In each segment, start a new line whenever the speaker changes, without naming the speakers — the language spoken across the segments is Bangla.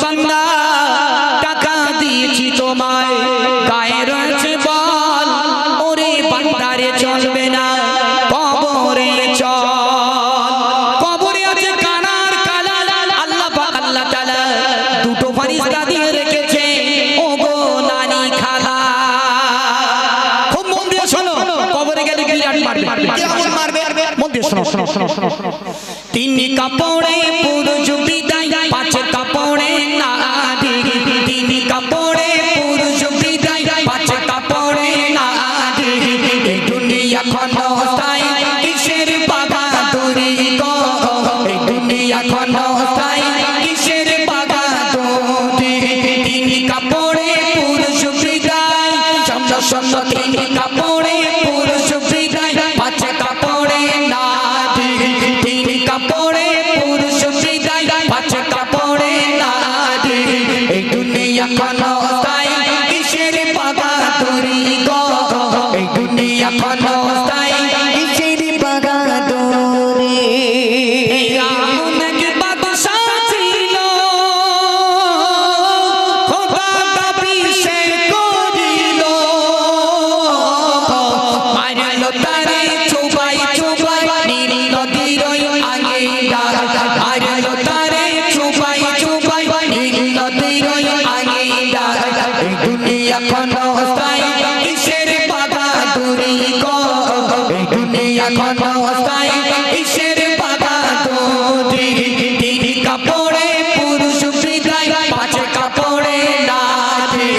বান্দা টাকা দিয়েছি তোমায় গায়ে রয়েছে বল ওরে বান্দারে চলবে না কবরে চল কবরে আছে কানার কালা আল্লাহ পাক আল্লাহ তাআলা দুটো ফেরেশতা দিয়ে রেখেছে ও গো নানি খালা খুব মন দিয়ে শোনো কবরে গেলে বিরাট মারবে কেমন মারবে মন দিয়ে শোনো শোনো শোনো শোনো তিন কাপড়ে পুরুষ বিদায় পাঁচ কাপড়ে নারী তিন কাপড়ে পুরুষ বিদায় পাঁচ কাপড়ে নারী এই দুনিয়া ক্ষণস্থায়ী কিসের বাহাদুরি গো এই দুনিয়া ক্ষণস্থায়ী কিসের বাহাদুরি তিন কাপড়ে পুরুষ বিদায় শোনো শোনো তিন কাপড়ে পুরুষ বিদায় পাঁচ কাপড়ে নারী তিন কাপড়ে পুরুষ বিদায় পাঁচ কাপড়ে নারী এই দুনিয়া ক্ষণস্থায়ী কিসের বাহাদুরি গো এই দুনিয়া ক্ষণস্থায়ী কিসের বাহাদুরি এমন এক বাদশা ছিল খোদা তাবিশের করিল মারল তারে চুবাই চুবাই নীল নদীর আগে মারল তারে চুবাই চুবাই নীল নদীর আগে এই দুনিয়া ক্ষণস্থায়ী কিসের বাহাদুরি গো এই দুনিয়া ক্ষণস্থায়ী কিসের বাহাদুরি তিন কাপড়ে পুরুষ বিদায় পাঁচ কাপড়ে নারী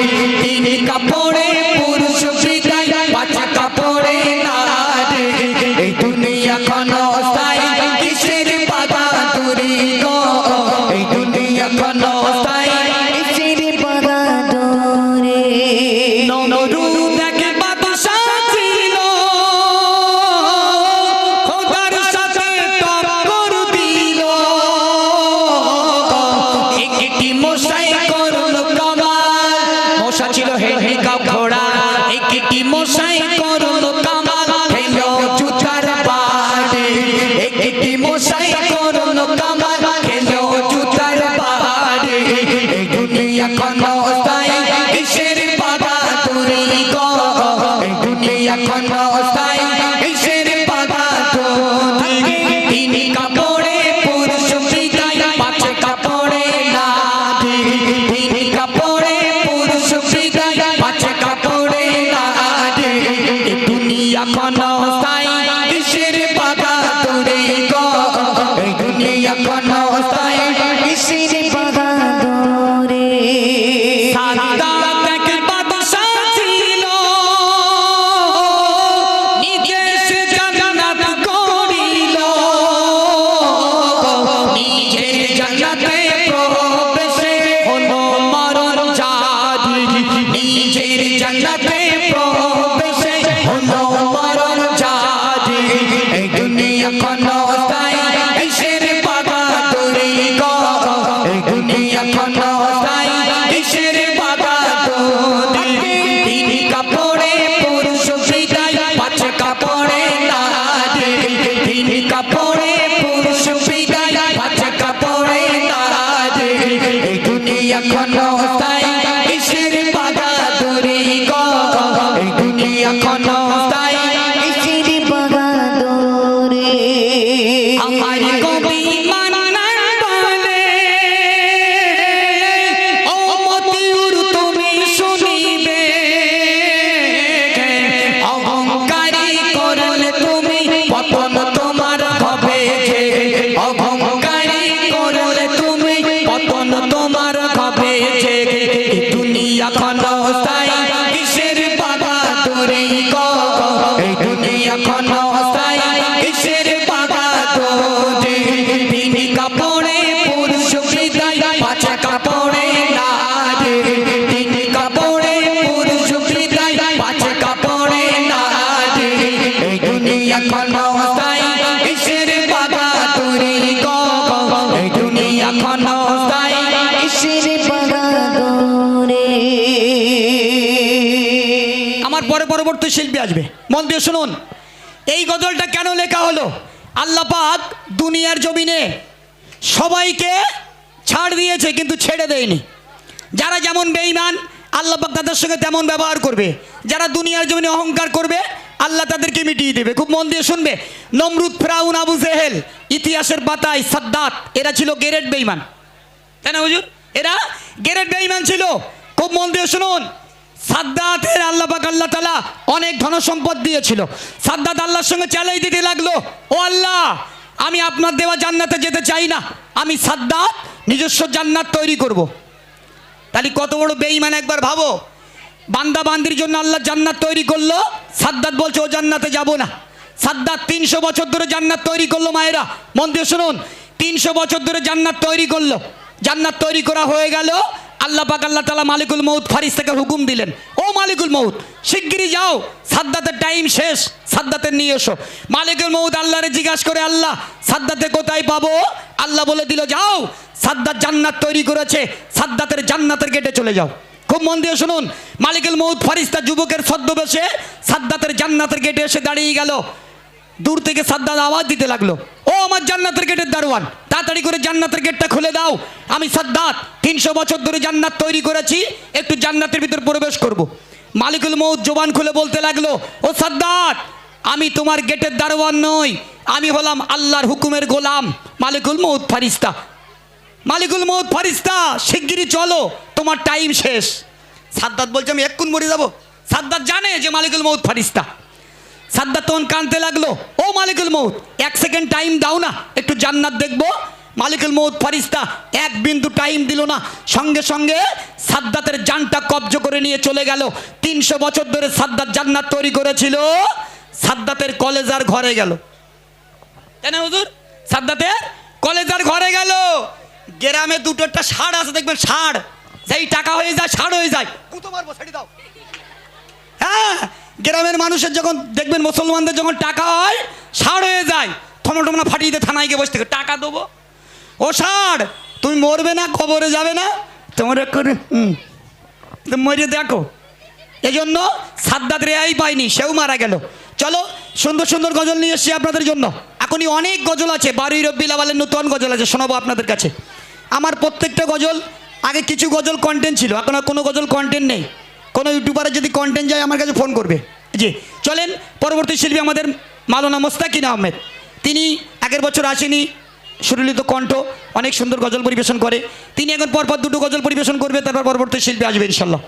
তিন কাপড়ে পুরুষ বিদায় পাঁচ কাপড়ে নারী এই দুনিয়া ক্ষণস্থায়ী কিসের বাহাদুরি গো এই দুনিয়া ক্ষণস্থায়ী কিসের বাহাদুরি নমরুদ এক বাদশা ছিল খোদার সাথে টক্কর দিল একটি মশাই করলো কামাল মশা ছিল হেলিকা ঘোড়া একটি মশাই করলো কামাল খেলো জুতার বাড়ি একটি মশাই করলো কামাল খেলো জুতার বাড়ি এই দুনিয়া ক্ষণস্থায়ী কিসের বাহাদুরি গো এই দুনিয়া ক্ষণস্থায়ী কিসের বাহাদুরি তিন কাপড়ে পুরুষ বিদায় পাঁচ কাপড়ে নারী তিন কাপড়ে পুরুষ বিদায় পাঁচ কাপড়ে নারী এই দুনিয়া ক্ষণস্থায়ী কিসের বাহাদুরি গো এই দুনিয়া ক্ষণস্থায়ী কিসের বাহাদুরি সাদাত এক বাদশা ছিল নিজে সে জান্নাত করিল নিজের জান্নাতে প্রবেশে হলো মরণ জারি নিজের জান্নাতে প্রবেশে হলো মরণ জারি এই দুনিয়া ক্ষণস্থায়ী কিসের বাহাদুরি গো এই দুনিয়া ক্ষণস্থায়ী কিসের বাহাদুরি তিন কাপড়ে পুরুষ বিদায় পাঁচ কাপড়ে নারী তিন কাপড়ে পুরুষ বিদায় পাঁচ কাপড়ে নারী এই দুনিয়া ক্ষণস্থায়ী কিসের বাহাদুরি গো এই দুনিয়া ক্ষণস্থায়ী কিসের বাহাদুরি আমার কবি মান্নান বলে ও মতিউর তুমি শুনিবে অহংকারী করলে তুমি পতন তোমার হবে যে অহংকারী করলে তুমি পতন তোমার হবে যে এই দুনিয়া ক্ষণস্থায়ী কিসের বাহাদুরি গো এই দুনিয়া ক্ষণস্থায়ী কিসের বাহাদুরি তিন কাপড়ে পুরুষ বিদায় পাঁচ কাপড়ে নারী তিন কাপড়ে পুরুষ বিদায় পাঁচ কাপড়ে নারী এই দুনিয়া ক্ষণস্থায়ী কিসের বাহাদুরি গো এই দুনিয়া ক্ষণস্থায়ী কিসের বাহাদুরি আমার পরবর্তী শিল্পী আসবে মন দিয়ে শুনুন এই গজলটা কেন লেখা হলো আল্লাহ পাক দুনিয়ার জমিনে সবাইকে ছাড় দিয়েছে কিন্তু ছেড়ে দেয়নি। যারা যেমন বেঈমান আল্লাহ পাক তাদের সঙ্গে তেমন ব্যবহার করবে। যারা দুনিয়ার জমিনে অহংকার করবে আল্লাহ তাদেরকে মিটিয়ে দেবে। খুব মন দিয়ে শুনবে। নমরুদ, ফিরাউন, আবু জেহেল, ইতিহাসের পাতায় সাদ্দাত, এরা ছিল গ্রেট বেঈমান, তাই না হুজুর? এরা গ্রেট বেঈমান ছিল। খুব মন দিয়ে শুনুন। সাদ্দাতের আল্লাহ পাক আল্লাহ তাআলা অনেক ধনসম্পদ দিয়েছিল। সাদ্দাত আল্লাহর সঙ্গে চ্যালেঞ্জ দিতে লাগলো, ও আল্লাহ, আমি আপনার দেওয়া জান্নাতে যেতে চাই না, আমি সাদ্দাত নিজস্ব জান্নাত তৈরি করব। তাহলে কত বড় বেঈমান একবার ভাবো। বান্দা বান্দির জন্য আল্লাহ জান্নাত তৈরি করলো, সাদ্দাত বলছে ও জান্নাতে যাব না। সাদ্দাত 300 বছর ধরে জান্নাত তৈরি করলো। মায়েরা মন দিয়ে শুনুন, 300 বছর ধরে জান্নাত তৈরি করলো। জান্নাত তৈরি করা হয়ে গেল। আল্লাহ পাক আল্লাহ তাআলা মালিকুল মউত ফারিস্তাকে হুকুম দিলেন, ও মালিকুল মউত, শিগগিরই যাও, সাদ্দাতের টাইম শেষ, সাদ্দাতের নিয়ে এসো। মালিকুল মউত আল্লাহরে জিজ্ঞাসা করে, আল্লাহ সাদ্দাতে কোথায় পাবো? আল্লাহ বলে দিল, যাও, সাদ্দাত জান্নাত তৈরি করেছে, সাদ্দাতের জান্নাতের গেটে চলে যাও। খুব মন দিয়ে শুনুন। মালিকুল মউত ফারিস্তা যুবকের ছদ্মবেশে সাদ্দাতের জান্নাতের গেটে এসে দাঁড়িয়ে গেল। দূর থেকে সাদ্দাত আওয়াজ দিতে লাগলো, ও আমার জান্নাতের গেটের দারোয়ান, তাড়াতাড়ি করে জান্নাতের গেটটা খুলে দাও। আমি সাদ্দাত 300 বছর ধরে জান্নাত তৈরি করেছি, একটু জান্নাতের ভিতর প্রবেশ করব। মালিকুল মউত জবান খুলে বলতে লাগলো, ও সাদ্দাত, আমি তোমার গেটের দারোয়ান নই, আমি হলাম আল্লাহর হুকুমের গোলাম মালিকুল মউত ফারিস্তা। মালিকুল মউত ফারিস্তা, শিগগিরই চলো, তোমার টাইম শেষ। সাদ্দাত বলছে, আমি এক্ষুন মরে যাব। সাদ্দাত জানে যে মালিকুল মউত ফারিস্তা। সাদ্দাত তখন কাঁদতে লাগলো, ও মালিকুল মউত, 1 সেকেন্ড টাইম দাও না, একটু জান্নাত দেখবো। মালিকুল মউত ফারিস্তা 1 বিন্দু টাইম দিল না, সঙ্গে সঙ্গে সাদ্দাতের জানটা কব্জ করে নিয়ে চলে গেল। 300 বছর ধরে সাদ্দাত জান্নাত তৈরি করেছিল, সাদ্দাতের কলেজার ঘরে গেল। তাই না হুজুর? সাদ্দাতের কলেজার ঘরে গেল। গ্রামে দুটো একটা ষাঁড় আছে, দেখবেন ষাঁড়, যেই টাকা হয়ে যায় ষাঁড় হয়ে যায়, কুতো মারবো, ছেড়ে দাও। হ্যাঁ, গ্রামের মানুষের যখন দেখবেন, মুসলমানদের যখন টাকা হয় ষাঁড় হয়ে যায়, থমটমনা ফাটিয়ে দিয়ে থানায় গিয়ে বসে থেকে টাকা দেবো। ও ষাঁড়, তুমি মরবে না, কবরে যাবে না, তোমার করে মরে দেখো। এই জন্য সাদ্দাত রেহাই পায়নি, সেও মারা গেল। চলো, সুন্দর সুন্দর গজল নিয়ে এসছি আপনাদের জন্য। এখনই অনেক গজল আছে, 12 রবিউল আউয়ালের নতুন গজল আছে, শোনাবো আপনাদের কাছে। আমার প্রত্যেকটা গজল, আগে কিছু গজল কন্টেন্ট ছিল, এখন আর কোনো গজল কন্টেন্ট নেই। কোনো ইউটিউবারে যদি কন্টেন্ট যায় আমার কাছে ফোন করবে। জি, চলেন পরবর্তী শিল্পী আমাদের মাওলানা মোস্তাকিন আহমেদ। তিনি আগের বছর আসেনি, সুরলিত কণ্ঠ, অনেক সুন্দর গজল পরিবেশন করে। তিনি এখন পরপর 2টো গজল পরিবেশন করবে, তারপর পরবর্তী শিল্পী আসবে ইনশাল্লাহ।